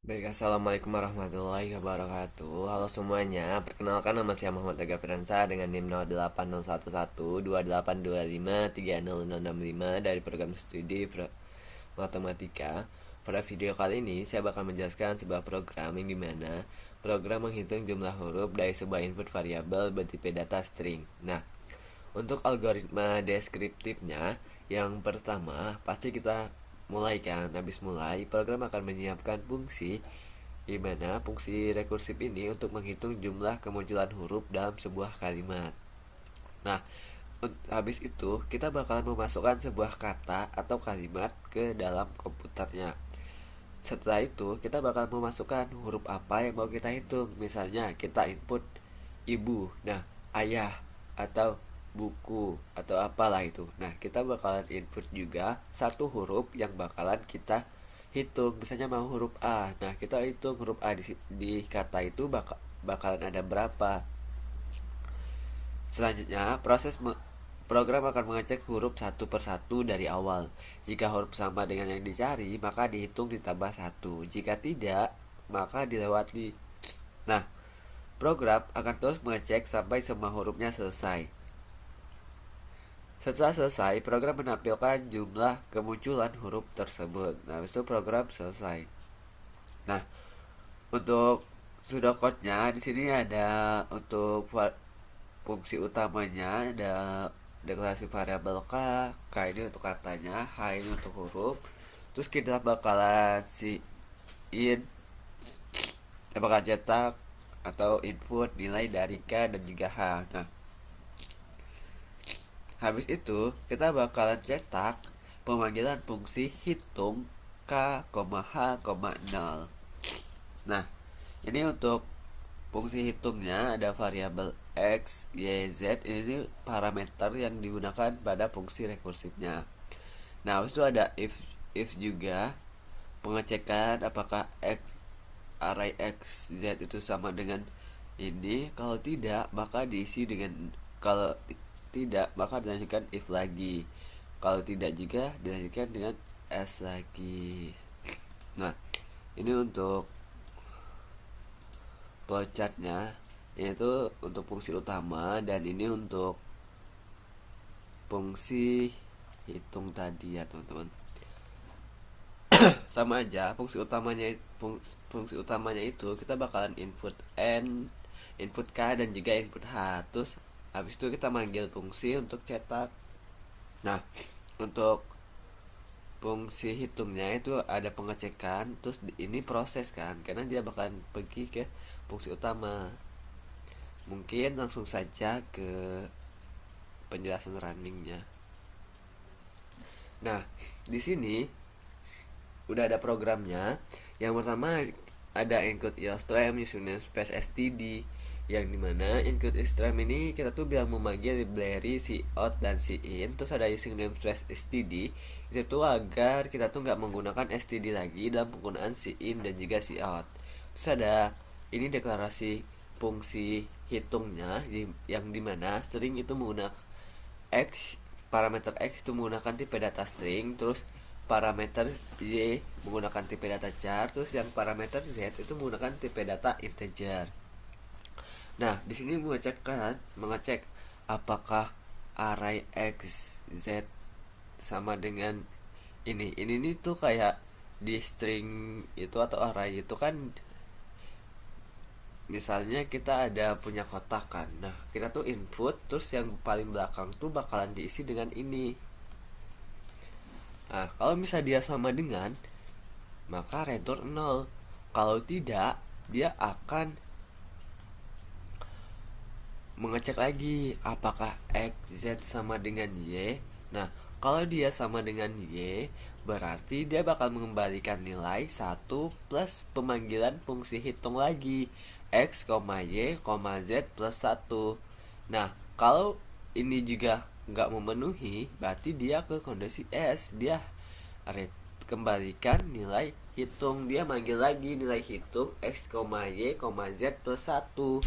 Baik, assalamualaikum warahmatullahi wabarakatuh. Halo semuanya, perkenalkan nama saya Muhammad Aga Firansa dengan NIM 08011282253065 dari program studi matematika. Pada video kali ini saya bakal menjelaskan sebuah program yang dimana program menghitung jumlah huruf dari sebuah input variabel bertipe data string. Nah, untuk algoritma deskriptifnya, yang pertama pasti kita mulai kan. Habis mulai, program akan menyiapkan fungsi di mana fungsi rekursif ini untuk menghitung jumlah kemunculan huruf dalam sebuah kalimat. Nah, habis itu kita bakalan memasukkan sebuah kata atau kalimat ke dalam komputernya. Setelah itu kita bakal memasukkan huruf apa yang mau kita hitung. Misalnya kita input ibu, nah ayah, atau buku, atau apalah itu. Nah, kita bakalan input juga satu huruf yang bakalan kita hitung. Misalnya mau huruf A, nah kita hitung huruf A di kata itu bakalan ada berapa. Selanjutnya program akan mengecek huruf satu persatu dari awal. Jika huruf sama dengan yang dicari, maka dihitung ditambah satu. Jika tidak, maka dilewati. Nah, program akan terus mengecek sampai semua hurufnya selesai. Setelah selesai, program menampilkan jumlah kemunculan huruf tersebut. Nah, itu program selesai. Nah, untuk pseudocode-nya di sini ada untuk fungsi utamanya, ada deklarasi variabel k ini untuk katanya, h ini untuk huruf. Terus kita bakalan in bakal cetak atau input nilai dari k dan juga h. Nah, habis itu kita bakalan cetak pemanggilan fungsi hitung k, h, 0. Nah, ini untuk fungsi hitungnya ada variabel x, y, z. Ini parameter yang digunakan pada fungsi rekursifnya. Nah, habis itu ada if juga pengecekan apakah array x, z itu sama dengan ini. Kalau tidak, maka diisi dengan, kalau tidak maka dilanjutkan if lagi. Kalau tidak juga dilanjutkan dengan s lagi. Nah, ini untuk flowchartnya, yaitu untuk fungsi utama, dan ini untuk fungsi hitung tadi ya teman-teman. Sama aja, fungsi utamanya itu kita bakalan input n, input k, dan juga input h. Terus habis itu kita manggil fungsi untuk cetak. Nah, untuk fungsi hitungnya itu ada pengecekan, terus ini proses kan, karena dia bakalan pergi ke fungsi utama. Mungkin langsung saja ke penjelasan runningnya. Nah, di sini udah ada programnya. Yang pertama ada include illustrate username space std, yang dimana include illustrate ini kita tuh bilang memanggil library cout dan in. Terus ada username space std, itu tuh agar kita tuh nggak menggunakan std lagi dalam penggunaan in dan juga cout. Terus ada ini deklarasi fungsi hitungnya, yang dimana string itu menggunakan x, parameter x itu menggunakan tipe data string, terus parameter y menggunakan tipe data char, terus yang parameter z itu menggunakan tipe data integer. Nah, di sini mengecek apakah array x, z sama dengan ini. Ini tuh kayak di string itu atau array itu kan, misalnya kita ada punya kotak kan. Nah, kita tuh input, terus yang paling belakang tuh bakalan diisi dengan ini. Nah, kalau misalnya dia sama dengan, maka return 0. Kalau tidak, dia akan mengecek lagi apakah x, z sama dengan y. Nah, kalau dia sama dengan y, berarti dia bakal mengembalikan nilai 1 plus pemanggilan fungsi hitung lagi, x, y, z plus 1. Nah, kalau ini juga nggak memenuhi, berarti dia ke kondisi s. Dia kembalikan nilai hitung. Dia manggil lagi nilai hitung x, y, z plus 1.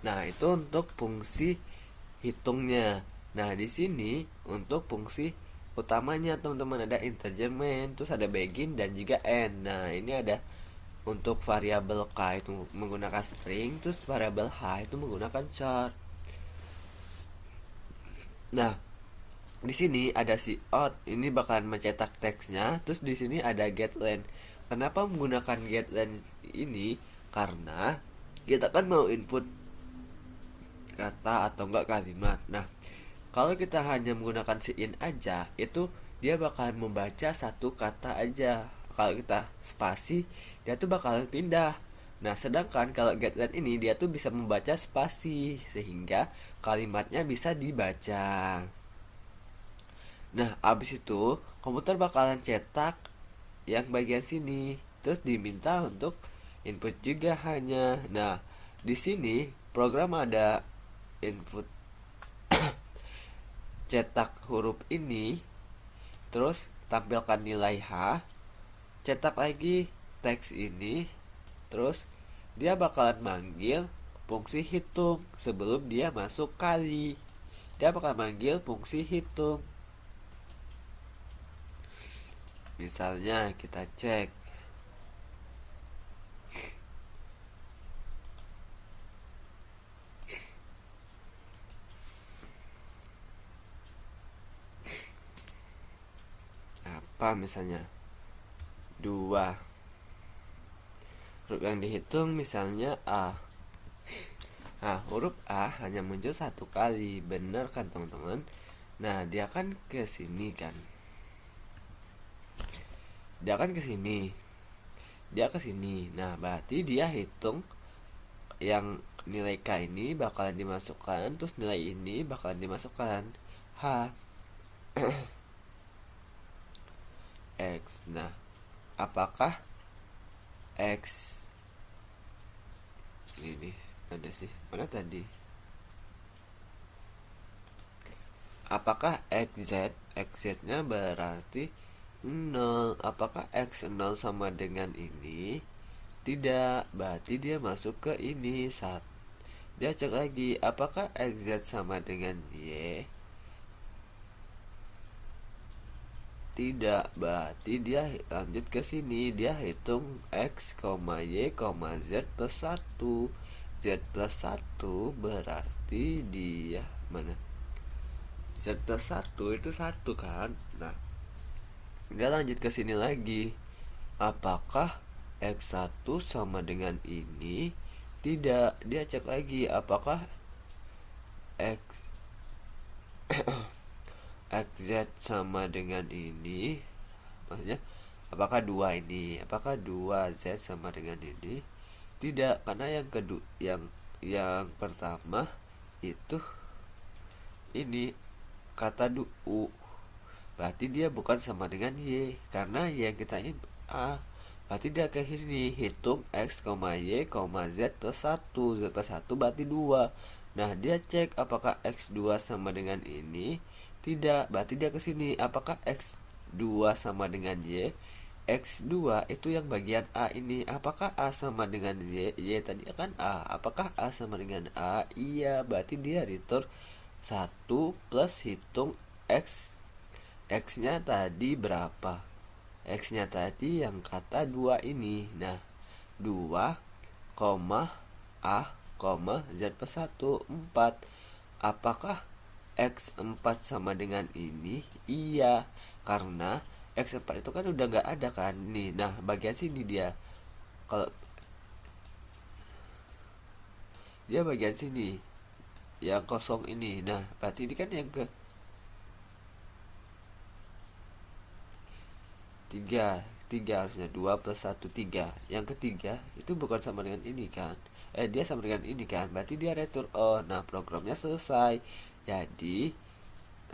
Nah, itu untuk fungsi hitungnya. Nah, di sini untuk fungsi utamanya teman-teman ada integer main, terus ada begin dan juga end. Nah, ini ada untuk variabel k itu menggunakan string, terus variabel h itu menggunakan char. Nah, di sini ada si out, ini bakalan mencetak teksnya, terus di sini ada getLength. Kenapa menggunakan getLength ini? Karena kita kan mau input kata atau enggak kalimat. Nah, kalau kita hanya menggunakan si in aja, itu dia bakalan membaca satu kata aja. Kalau kita spasi, dia tuh bakalan pindah. Nah, sedangkan kalau getLength ini dia tuh bisa membaca spasi sehingga kalimatnya bisa dibaca. Nah, abis itu komputer bakalan cetak yang bagian sini, terus diminta untuk input juga hanya. Nah, di sini program ada input cetak huruf ini, terus tampilkan nilai H, cetak lagi teks ini, terus dia bakalan manggil fungsi hitung sebelum dia masuk kali. Dia bakalan manggil fungsi hitung. Misalnya kita cek apa, misalnya 2, huruf yang dihitung misalnya A. Nah, huruf A hanya muncul satu kali, bener kan teman-teman? Nah, dia kan ke sini kan. Dia kan ke sini. Dia ke sini. Nah, berarti dia hitung yang nilai K ini bakalan dimasukkan, terus nilai ini bakalan dimasukkan H. X. Nah, apakah X ini ada sih, mana tadi? Apakah XZ nya berarti 0. Apakah X0 sama dengan ini? Tidak, berarti dia masuk ke ini. Dia cek lagi, apakah XZ sama dengan Y? Tidak, berarti dia lanjut ke sini. Dia hitung X, Y, Z plus 1. Z plus 1 berarti dia mana? Z plus 1 itu 1 kan. Nah, dia lanjut ke sini lagi. Apakah X1 sama dengan ini? Tidak, dia cek lagi apakah X XZ sama dengan ini. Maksudnya apakah 2 ini? Apakah 2Z sama dengan ini? Tidak, karena yang kedua yang pertama itu ini kata U. Berarti dia bukan sama dengan Y, karena Y yang kita ini A. Berarti dia ke sini hitung X, Y, Z plus 1. Z plus 1 berarti 2. Nah, dia cek apakah X2 sama dengan ini. Tidak, berarti dia ke sini. Apakah X2 sama dengan Y? X2 itu yang bagian A ini. Apakah A sama dengan Y? Y tadi kan A. Apakah A sama dengan A? Iya, berarti dia return 1 plus hitung X. X-nya tadi berapa? X-nya tadi yang kata 2 ini. Nah, 2, A, Z plus 1, 4. Apakah X4 sama dengan ini? Iya, karena X4 itu kan udah gak ada kan. Nih, nah bagian sini dia. Kalau dia bagian sini yang kosong ini. Nah, berarti ini kan yang ke 3 harusnya 2 plus 1 3. Yang ketiga itu bukan sama dengan ini kan. Dia sama dengan ini kan. Berarti dia return Nah, programnya selesai. Jadi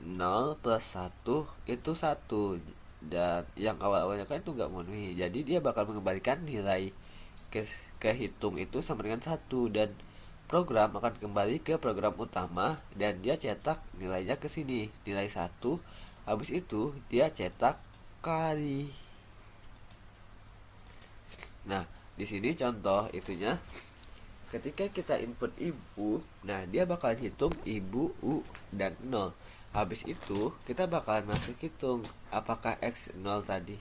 0 plus 1 itu 1. Dan yang awal-awalnya kan itu gak memenuhi. Jadi dia bakal mengembalikan nilai kehitung itu sama dengan 1. Dan program akan kembali ke program utama. Dan dia cetak nilainya ke sini, nilai 1. Habis itu dia cetak kali. Nah, di sini contoh itunya. Ketika kita input ibu, nah dia bakalan hitung ibu, U, dan 0. Habis itu kita bakalan masuk hitung apakah X 0 tadi.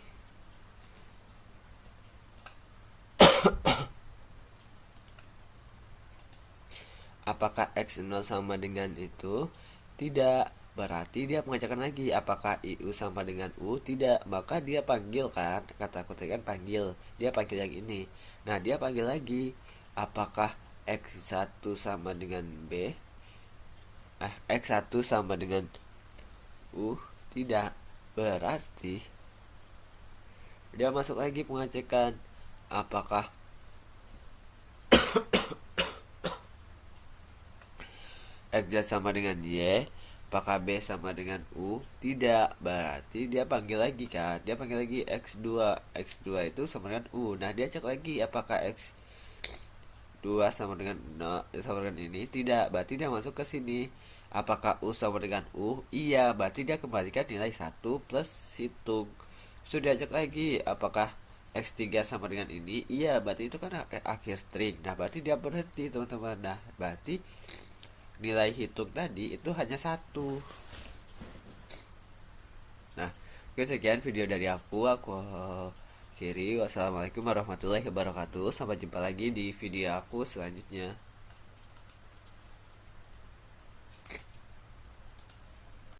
Apakah X0 sama dengan itu? Tidak. Berarti dia mengajarkan lagi, apakah IU sama dengan U? Tidak. Maka dia panggil kan, kata aku tadi kan panggil. Dia panggil yang ini. Nah, dia panggil lagi, apakah X1 sama dengan B? X1 sama dengan U? Tidak. Berarti dia masuk lagi pengecekan, apakah X sama dengan Y? Apakah B sama dengan U? Tidak. Berarti dia panggil lagi kan. Dia panggil lagi X2. X2 itu sama dengan U. Nah, dia cek lagi apakah X2 sama dengan sama dengan ini? Tidak. Berarti dia masuk ke sini. Apakah U sama dengan U? Iya. Berarti dia kembalikan nilai 1 plus hitung. Sudah cek lagi apakah X3 sama dengan ini? Iya. Berarti itu kan akhir string. Nah, berarti dia berhenti, teman-teman. Nah, berarti nilai hitung tadi itu hanya 1. Nah, oke, sekian video dari aku akhiri. Wassalamualaikum warahmatullahi wabarakatuh. Sampai jumpa lagi di video aku selanjutnya.